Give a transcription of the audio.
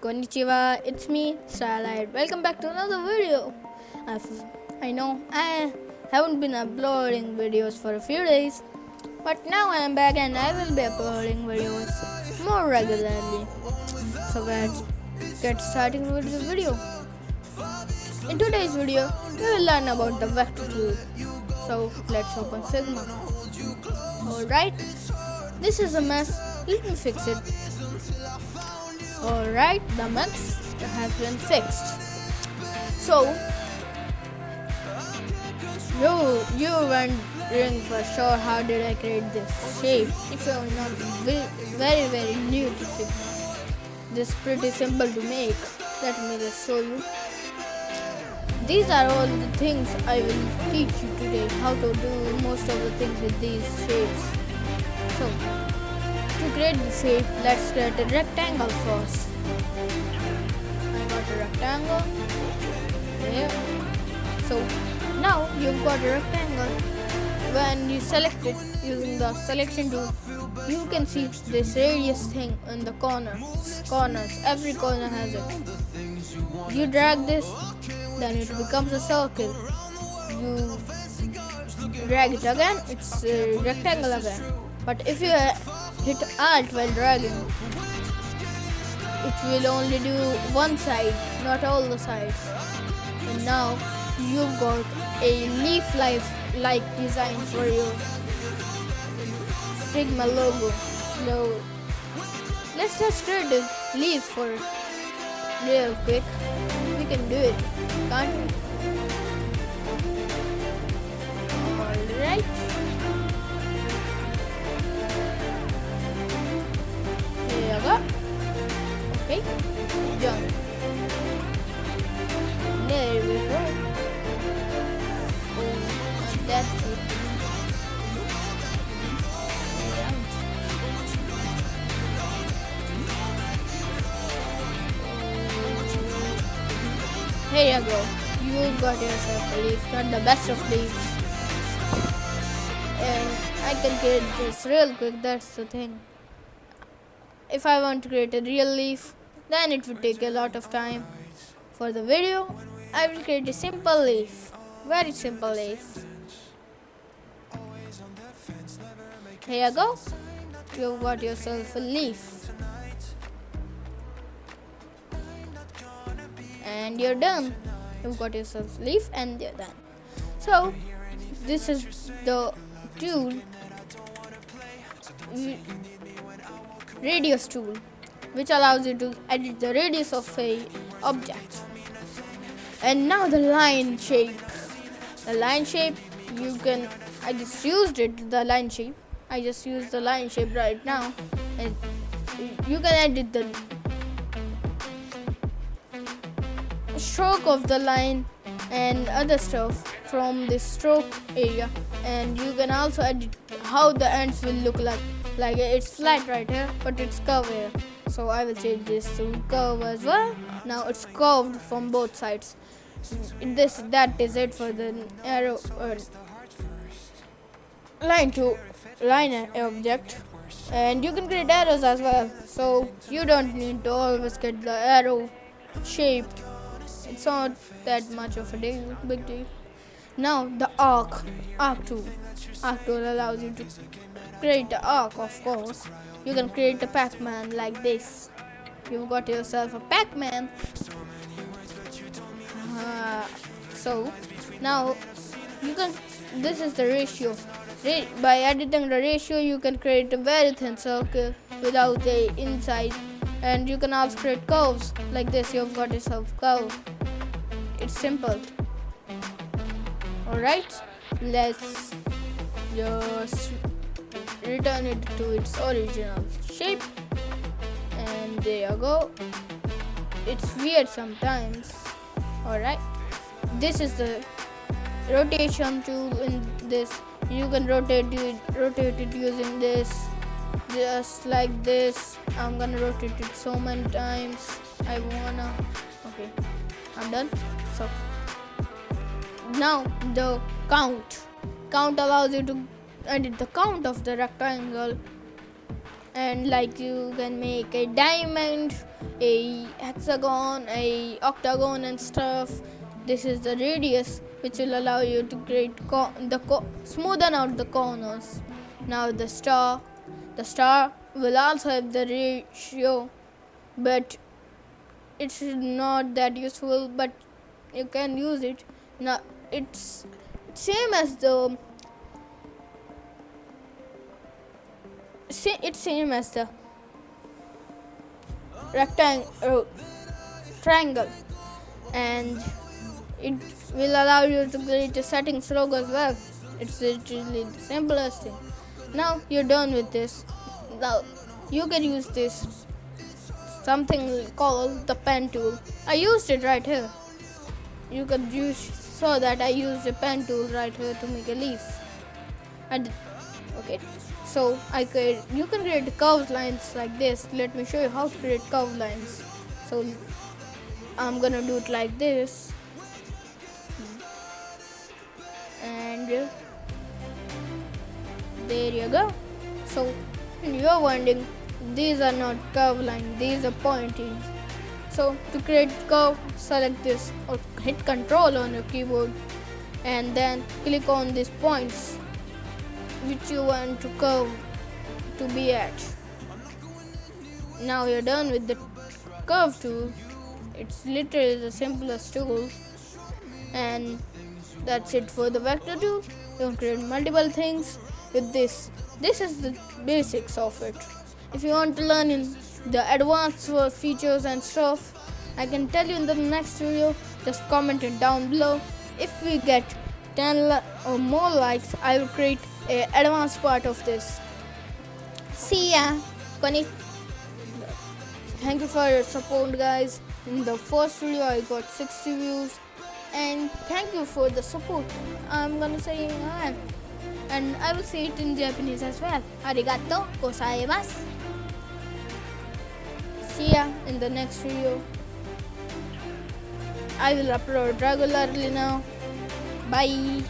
Konnichiwa, it's me, Starlight. Welcome back to another video. I know I haven't been uploading videos for a few days, but now I am back and I will be uploading videos more regularly. So let's get started with this video. In today's video, we will learn about the vector tool. So let's open Figma. Alright, this is a mess. Let me fix it. Alright, the mess has been fixed. So, you wondering for sure how did I create this shape. If you are not very new to Figma, this is pretty simple to make. Let me just show you. These are all the things I will teach you today, how to do most of the things with these shapes. So, to create the shape, let's create a rectangle first. I got a rectangle here. So now you've got a rectangle. When you select it using the selection tool, you can see this radius thing in the corners. Every corner has it. You drag this, then it becomes a circle. You drag it again, it's a rectangle again. But if you hit Alt while dragging, it will only do one side, not all the sides. And now you've got a leaf-like design for your Figma logo. So let's just create a leaf for it real quick. We can do it, can't we? Alright. Here you go. Okay, jump. There we go. And that's it. Here you go. You got yourself a leaf, not the best of leaves. And I can create this real quick, that's the thing. If I want to create a real leaf, then it would take a lot of time. For the video, I will create a simple leaf. Very simple leaf. Here you go. You've got yourself a leaf. And you're done. You've got yourself a leaf and you're done. So, this is the tool. Radius tool, which allows you to edit the radius of a object. And now the line shape. The line shape, I just used the line shape right now. And you can edit the stroke of the line and other stuff from the stroke area. And you can also edit how the ends will look like. Like it's flat right here, but it's curved here. So I will change this to curve as well. Now it's curved from both sides. That is it for the arrow line to line object. And you can create arrows as well. So you don't need to always get the arrow shaped. It's not that much of a big deal. Now the arc tool. Arc tool allows you to create an arc, of course. You can create a Pac-Man like this. You've got yourself a Pac-Man. So now this is the ratio. By editing the ratio, you can create a very thin circle without the inside. And you can also create curves like this. You've got yourself a curve. It's simple. Alright, let's just return it to its original shape. And there you go. It's weird sometimes. Alright, this is the rotation tool in this. You can rotate it using this, just like this. I'm gonna rotate it so many times okay, I'm done. So now the count allows you to edit the count of the rectangle, and like you can make a diamond a hexagon, a octagon and stuff. This is the radius, which will allow you to create smoothen out the corners. Now the star will also have the ratio, but it's not that useful, but you can use it. Now it's same as the triangle, and it will allow you to create a settings logo as well. It's literally the simplest thing. Now you're done with this. Now you can use this something called the pen tool. I used it right here. You can so that I used a pen tool right here to make a leaf. Okay, so you can create curved lines like this. Let me show you how to create curved lines. So I'm gonna do it like this, and there you go. So you're wondering, these are not curved lines, these are pointing. So to create curve, select this or hit Ctrl on your keyboard and then click on these points which you want to curve to be at. Now you're done with the curve tool. It's literally the simplest tool, and that's it for the vector tool. You can create multiple things with this. This is the basics of it. If you want to learn in the advanced features and stuff, I can tell you in the next video. Just comment it down below. If we get 10 or more likes, I will create an advanced part of this. See ya. Thank you for your support, guys. In the first video I got 60 views, and thank you for the support. I'm gonna say and I will say it in Japanese as well. Arigato gozaimasu. See ya in the next video. I will upload regularly now. Bye.